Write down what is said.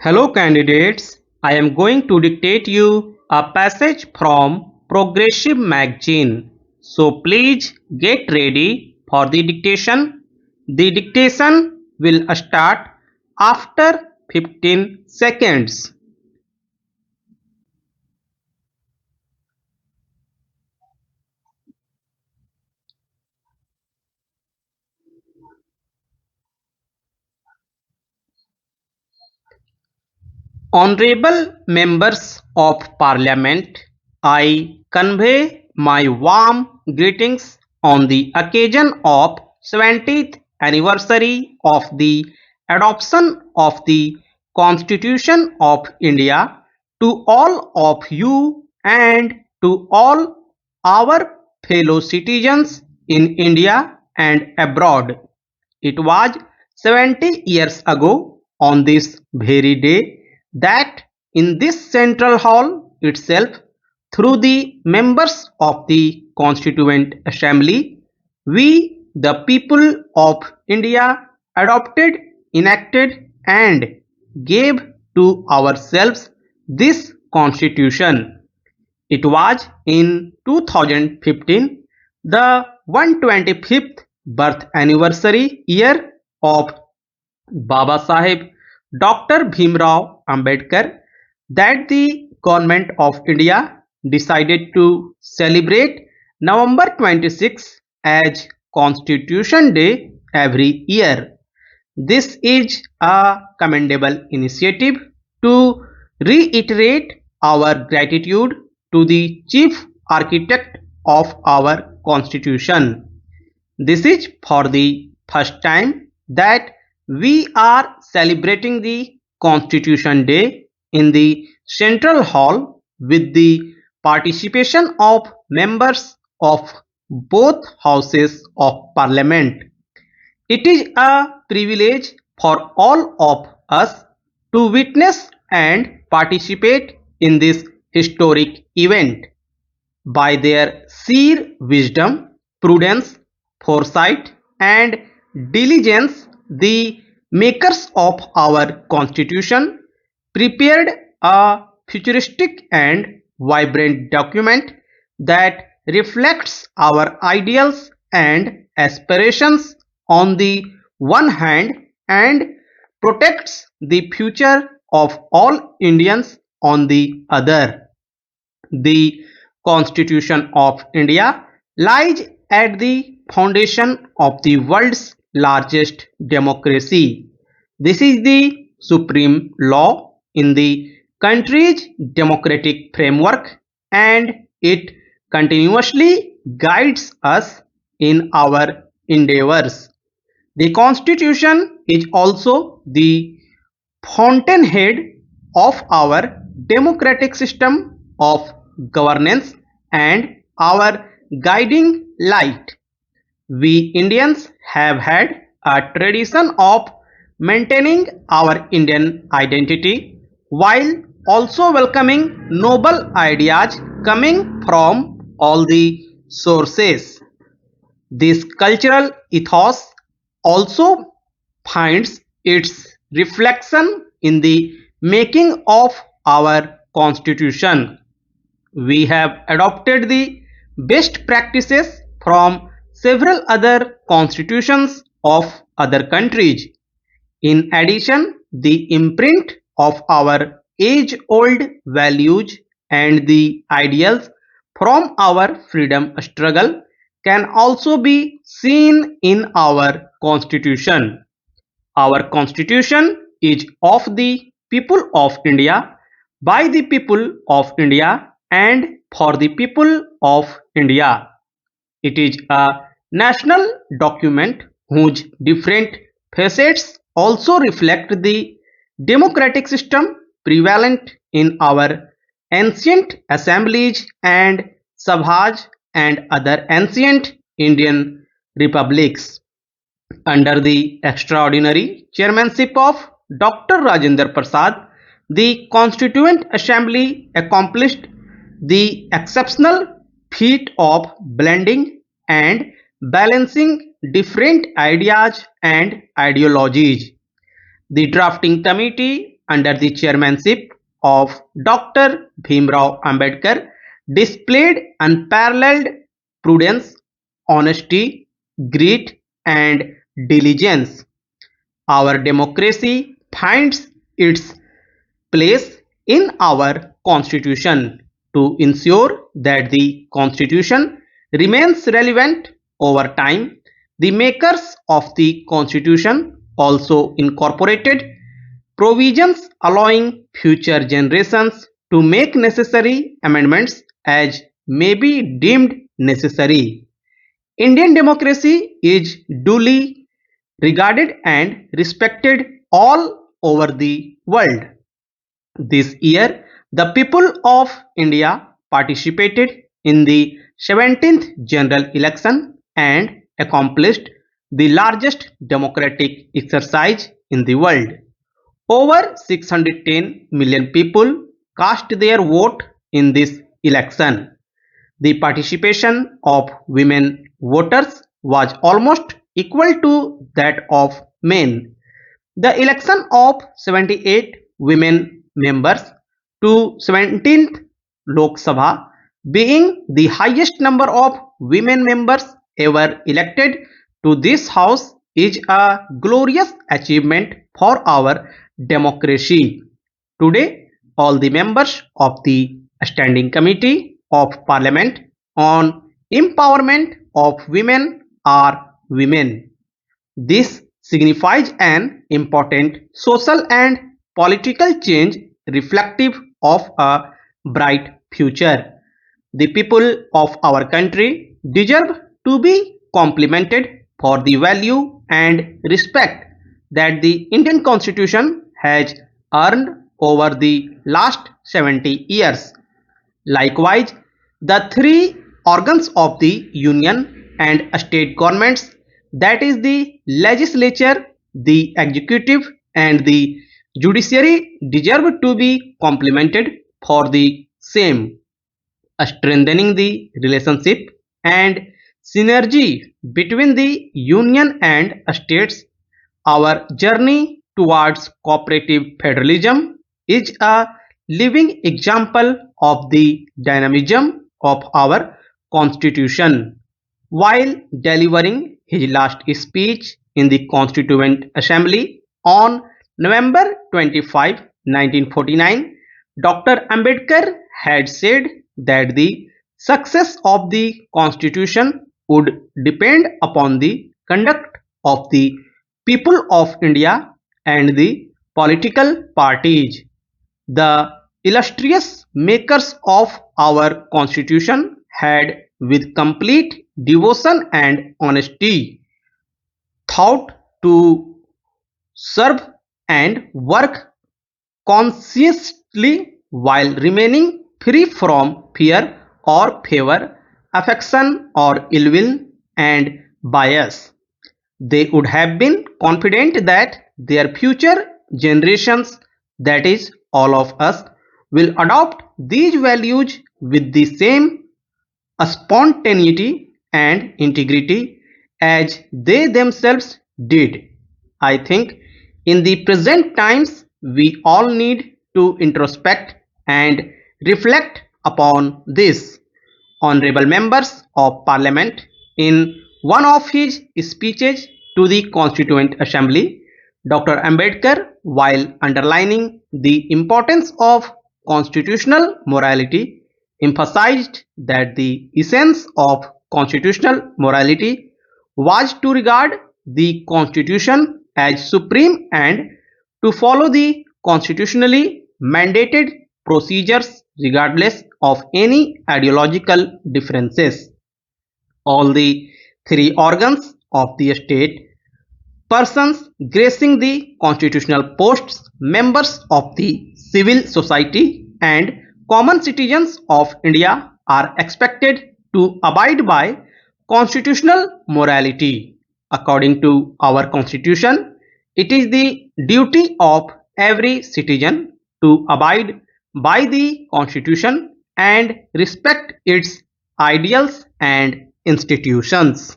Hello candidates, I am going to dictate you a passage from Progressive Magazine. So please get ready for the dictation. The dictation will start after 15 seconds. Honorable members of Parliament, I convey my warm greetings on the occasion of 70th anniversary of the adoption of the Constitution of India to all of you and to all our fellow citizens in India and abroad. It was 70 years ago on this very day that in this central hall itself, through the members of the Constituent Assembly, we, the people of India, adopted, enacted, and gave to ourselves this Constitution. It was in 2015, the 125th birth anniversary year of Baba Saheb Dr. Bhimrao Ambedkar, that the Government of India decided to celebrate November 26 as Constitution Day every year. This is a commendable initiative to reiterate our gratitude to the chief architect of our constitution. This is for the first time that we are celebrating the Constitution Day in the Central Hall with the participation of members of both houses of Parliament. It is a privilege for all of us to witness and participate in this historic event. By their sheer wisdom, prudence, foresight, and diligence, the makers of our Constitution prepared a futuristic and vibrant document that reflects our ideals and aspirations on the one hand and protects the future of all Indians on the other. The Constitution of India lies at the foundation of the world's largest democracy. This is the supreme law in the country's democratic framework, and it continuously guides us in our endeavors. The Constitution is also the fountainhead of our democratic system of governance and our guiding light. We Indians have had a tradition of maintaining our Indian identity while also welcoming noble ideas coming from all the sources. This cultural ethos also finds its reflection in the making of our constitution. We have adopted the best practices from several other constitutions of other countries. In addition, the imprint of our age old values and the ideals from our freedom struggle can also be seen in our constitution. Our constitution is of the people of India, by the people of India, and for the people of India. It is a national document whose different facets also reflect the democratic system prevalent in our ancient assemblies and sabhas and other ancient Indian republics. Under the extraordinary chairmanship of Dr. Rajendra Prasad, the Constituent Assembly accomplished the exceptional feat of blending and balancing different ideas and ideologies. The drafting committee under the chairmanship of Dr. Bhimrao Ambedkar displayed unparalleled prudence, honesty, grit, and diligence. Our democracy finds its place in our constitution to ensure that the constitution remains relevant over time. The makers of the constitution also incorporated provisions allowing future generations to make necessary amendments as may be deemed necessary. Indian democracy is duly regarded and respected all over the world. This year, the people of India participated in the 17th general election and accomplished the largest democratic exercise in the world. Over 610 million people cast their vote in this election. The participation of women voters was almost equal to that of men. The election of 78 women members to 17th Lok Sabha, being the highest number of women members ever elected to this house, is a glorious achievement for our democracy. Today, all the members of the Standing Committee of Parliament on Empowerment of Women are women. This signifies an important social and political change reflective of a bright future. The people of our country deserve to be complimented for the value and respect that the Indian Constitution has earned over the last 70 years. Likewise, the three organs of the union and state governments, that is the legislature, the executive, and the judiciary, deserve to be complimented for the same, strengthening the relationship and synergy between the union and states. Our journey towards cooperative federalism is a living example of the dynamism of our constitution. While delivering his last speech in the Constituent Assembly on November 25, 1949, Dr. Ambedkar had said that the success of the constitution would depend upon the conduct of the people of India and the political parties. The illustrious makers of our constitution had, with complete devotion and honesty, thought to serve and work consciously while remaining free from fear or favor, affection or ill will and bias. They would have been confident that their future generations, that is, all of us, will adopt these values with the same spontaneity and integrity as they themselves did. I think in the present times we all need to introspect and reflect upon this. Honorable members of Parliament, in one of his speeches to the Constituent Assembly, Dr. Ambedkar, while underlining the importance of constitutional morality, emphasized that the essence of constitutional morality was to regard the Constitution as supreme and to follow the constitutionally mandated procedures regardless of any ideological differences. All the three organs of the state, persons gracing the constitutional posts, members of the civil society, and common citizens of India are expected to abide by constitutional morality. According to our constitution, it is the duty of every citizen to abide by the constitution and respect its ideals and institutions.